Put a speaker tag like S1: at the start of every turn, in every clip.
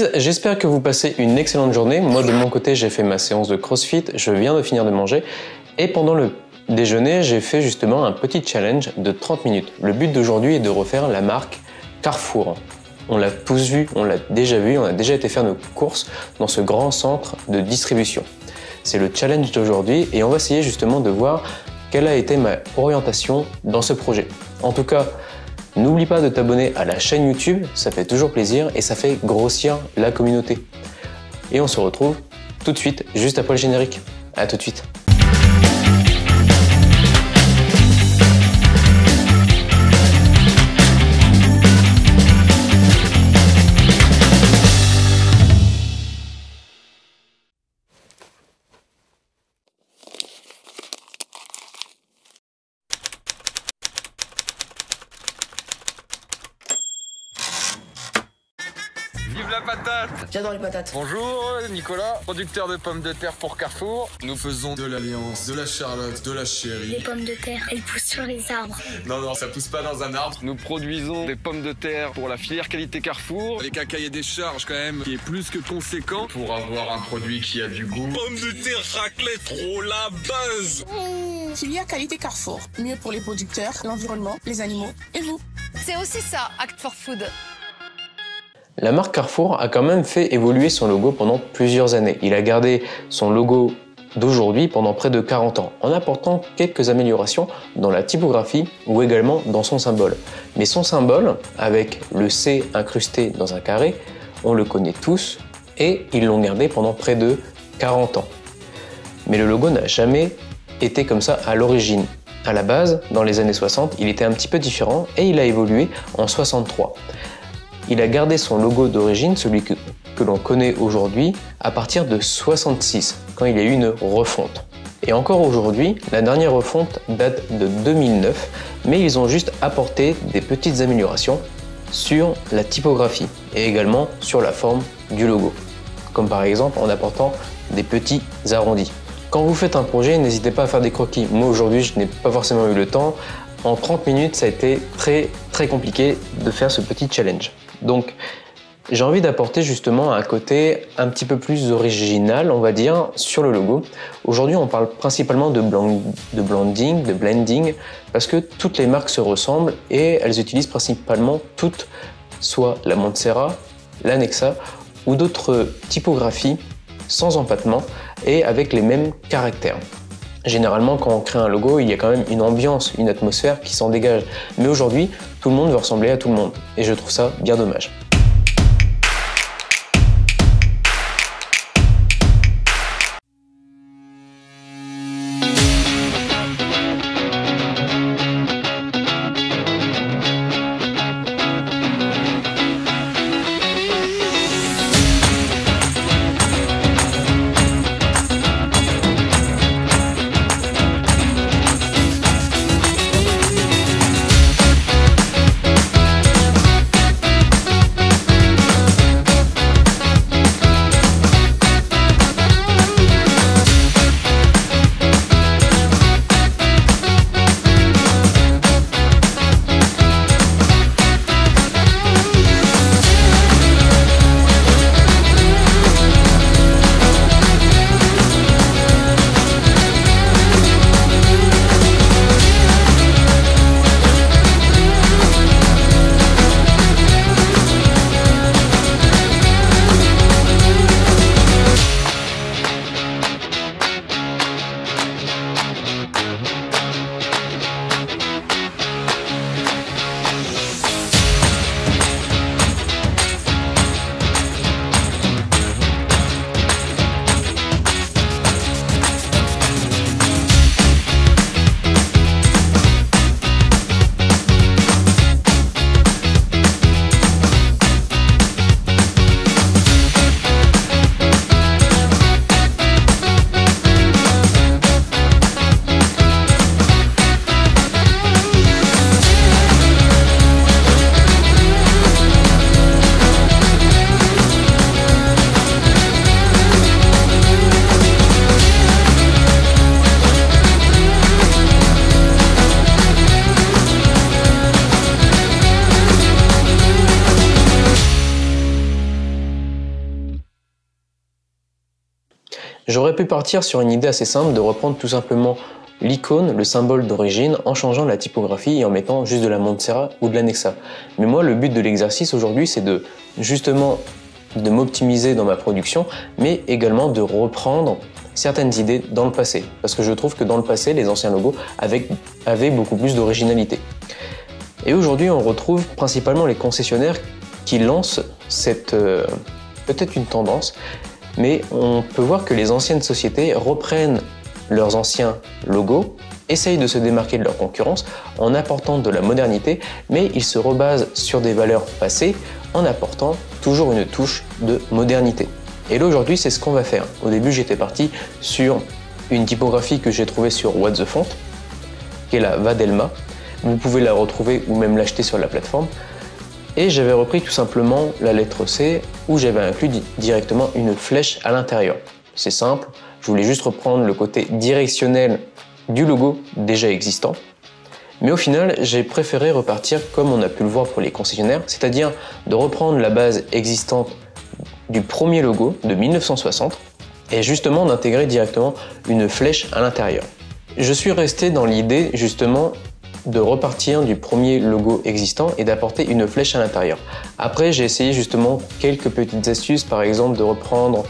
S1: guys, j'espère que vous passez une excellente journée. Moi de mon côté, j'ai fait ma séance de CrossFit, je viens de finir de manger et pendant le déjeuner, j'ai fait justement un petit challenge de 30 minutes. Le but d'aujourd'hui est de refaire la marque Carrefour. On l'a tous vu, on l'a déjà vu, on a déjà été faire nos courses dans ce grand centre de distribution. C'est le challenge d'aujourd'hui et on va essayer justement de voir quelle a été ma orientation dans ce projet. En tout cas, n'oublie pas de t'abonner à la chaîne YouTube, ça fait toujours plaisir et ça fait grossir la communauté. Et on se retrouve tout de suite, juste après le générique. À tout de suite.
S2: Vive la patate!
S3: J'adore les patates.
S2: Bonjour, Nicolas, producteur de pommes de terre pour Carrefour.
S4: Nous faisons de l'alliance, de la charlotte, de la chérie.
S5: Les pommes de terre, elles poussent sur les arbres.
S4: Non, ça pousse pas dans un arbre.
S2: Nous produisons des pommes de terre pour la filière qualité Carrefour.
S4: Avec un cahier des charges quand même qui est plus que conséquent pour avoir un produit qui a du goût.
S6: Pommes de terre raclette, trop la base.
S3: Filière qualité Carrefour. Mieux pour les producteurs, l'environnement, les animaux et vous.
S7: C'est aussi ça, Act for Food.
S1: La marque Carrefour a quand même fait évoluer son logo pendant plusieurs années. Il a gardé son logo d'aujourd'hui pendant près de 40 ans, en apportant quelques améliorations dans la typographie ou également dans son symbole. Mais son symbole, avec le C incrusté dans un carré, on le connaît tous et ils l'ont gardé pendant près de 40 ans. Mais le logo n'a jamais été comme ça à l'origine. À la base, dans les années 60, il était un petit peu différent et il a évolué en 63. Il a gardé son logo d'origine, celui que l'on connaît aujourd'hui, à partir de 66, quand il y a eu une refonte. Et encore aujourd'hui, la dernière refonte date de 2009, mais ils ont juste apporté des petites améliorations sur la typographie et également sur la forme du logo, comme par exemple en apportant des petits arrondis. Quand vous faites un projet, n'hésitez pas à faire des croquis. Moi aujourd'hui, je n'ai pas forcément eu le temps. En 30 minutes, ça a été très compliqué de faire ce petit challenge. Donc, j'ai envie d'apporter justement un côté un petit peu plus original, on va dire, sur le logo. Aujourd'hui, on parle principalement de blending, parce que toutes les marques se ressemblent et elles utilisent principalement toutes, soit la Montserrat, la Nexa ou d'autres typographies sans empattement et avec les mêmes caractères. Généralement, quand on crée un logo, il y a quand même une ambiance, une atmosphère qui s'en dégage. Mais aujourd'hui, tout le monde veut ressembler à tout le monde. Et je trouve ça bien dommage. J'aurais pu partir sur une idée assez simple de reprendre tout simplement l'icône, le symbole d'origine, en changeant la typographie et en mettant juste de la Montserrat ou de la Nexa. Mais moi, le but de l'exercice aujourd'hui, c'est de justement de m'optimiser dans ma production, mais également de reprendre certaines idées dans le passé. Parce que je trouve que dans le passé, les anciens logos avaient beaucoup plus d'originalité. Et aujourd'hui, on retrouve principalement les concessionnaires qui lancent cette peut-être une tendance, mais on peut voir que les anciennes sociétés reprennent leurs anciens logos, essayent de se démarquer de leur concurrence en apportant de la modernité, mais ils se rebasent sur des valeurs passées en apportant toujours une touche de modernité. Et là aujourd'hui, c'est ce qu'on va faire. Au début, j'étais parti sur une typographie que j'ai trouvée sur What the Font, qui est la Vadelma. Vous pouvez la retrouver ou même l'acheter sur la plateforme. Et j'avais repris tout simplement la lettre C, où j'avais inclus directement une flèche à l'intérieur. C'est simple, je voulais juste reprendre le côté directionnel du logo déjà existant. Mais au final, j'ai préféré repartir comme on a pu le voir pour les concessionnaires, c'est-à-dire de reprendre la base existante du premier logo de 1960 et justement d'intégrer directement une flèche à l'intérieur. Je suis resté dans l'idée justement de repartir du premier logo existant et d'apporter une flèche à l'intérieur. Après, j'ai essayé justement quelques petites astuces, par exemple de reprendre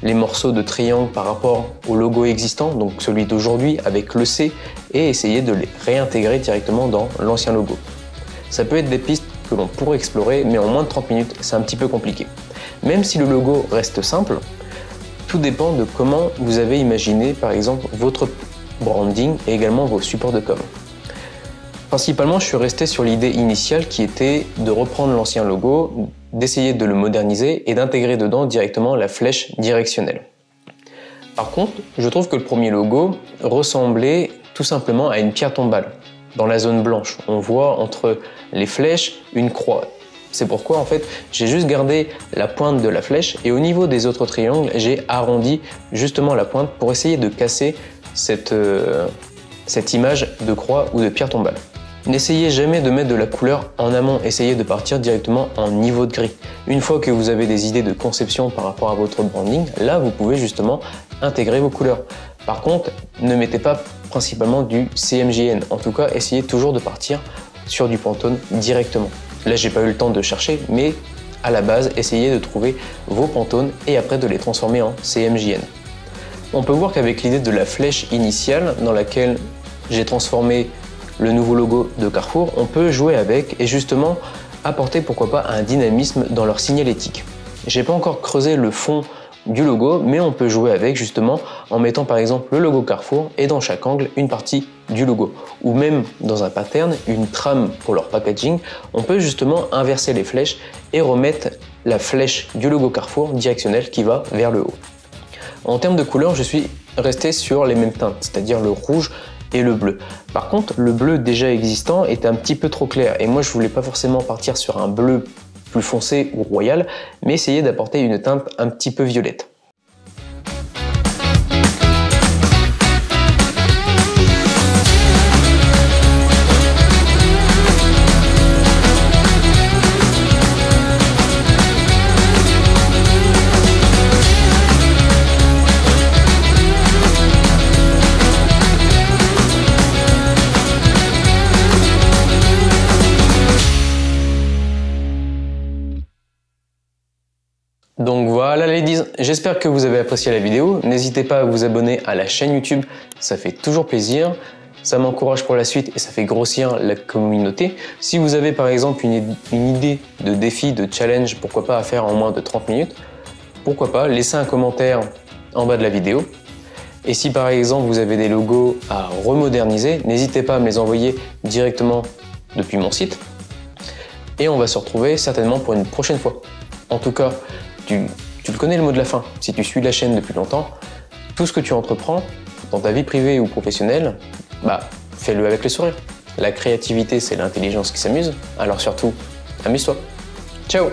S1: les morceaux de triangle par rapport au logo existant, donc celui d'aujourd'hui avec le C, et essayer de les réintégrer directement dans l'ancien logo. Ça peut être des pistes que l'on pourrait explorer, mais en moins de 30 minutes, c'est un petit peu compliqué. Même si le logo reste simple, tout dépend de comment vous avez imaginé par exemple votre branding et également vos supports de com. Principalement, je suis resté sur l'idée initiale qui était de reprendre l'ancien logo, d'essayer de le moderniser et d'intégrer dedans directement la flèche directionnelle. Par contre, je trouve que le premier logo ressemblait tout simplement à une pierre tombale. Dans la zone blanche, on voit entre les flèches une croix. C'est pourquoi en fait j'ai juste gardé la pointe de la flèche et au niveau des autres triangles, j'ai arrondi justement la pointe pour essayer de casser cette image de croix ou de pierre tombale. N'essayez jamais de mettre de la couleur en amont, essayez de partir directement en niveau de gris. Une fois que vous avez des idées de conception par rapport à votre branding, là vous pouvez justement intégrer vos couleurs. Par contre, ne mettez pas principalement du CMJN, en tout cas essayez toujours de partir sur du Pantone directement. Là j'ai pas eu le temps de chercher, mais à la base essayez de trouver vos Pantones et après de les transformer en CMJN. On peut voir qu'avec l'idée de la flèche initiale dans laquelle j'ai transformé le nouveau logo de Carrefour, on peut jouer avec et justement apporter pourquoi pas un dynamisme dans leur signalétique. J'ai pas encore creusé le fond du logo, mais on peut jouer avec justement en mettant par exemple le logo Carrefour et dans chaque angle une partie du logo. Ou même dans un pattern, une trame pour leur packaging, on peut justement inverser les flèches et remettre la flèche du logo Carrefour directionnelle qui va vers le haut. En termes de couleur, je suis resté sur les mêmes teintes, c'est-à-dire le rouge et le bleu. Par contre, le bleu déjà existant était un petit peu trop clair et moi je voulais pas forcément partir sur un bleu plus foncé ou royal, mais essayer d'apporter une teinte un petit peu violette. Donc voilà les ladies, j'espère que vous avez apprécié la vidéo. N'hésitez pas à vous abonner à la chaîne YouTube, ça fait toujours plaisir. Ça m'encourage pour la suite et ça fait grossir la communauté. Si vous avez par exemple une idée de défi, de challenge, pourquoi pas à faire en moins de 30 minutes, pourquoi pas, laissez un commentaire en bas de la vidéo. Et si par exemple vous avez des logos à remoderniser, n'hésitez pas à me les envoyer directement depuis mon site. Et on va se retrouver certainement pour une prochaine fois. En tout cas, tu le connais le mot de la fin, si tu suis la chaîne depuis longtemps, tout ce que tu entreprends, dans ta vie privée ou professionnelle, fais-le avec le sourire. La créativité, c'est l'intelligence qui s'amuse, alors surtout, amuse-toi. Ciao!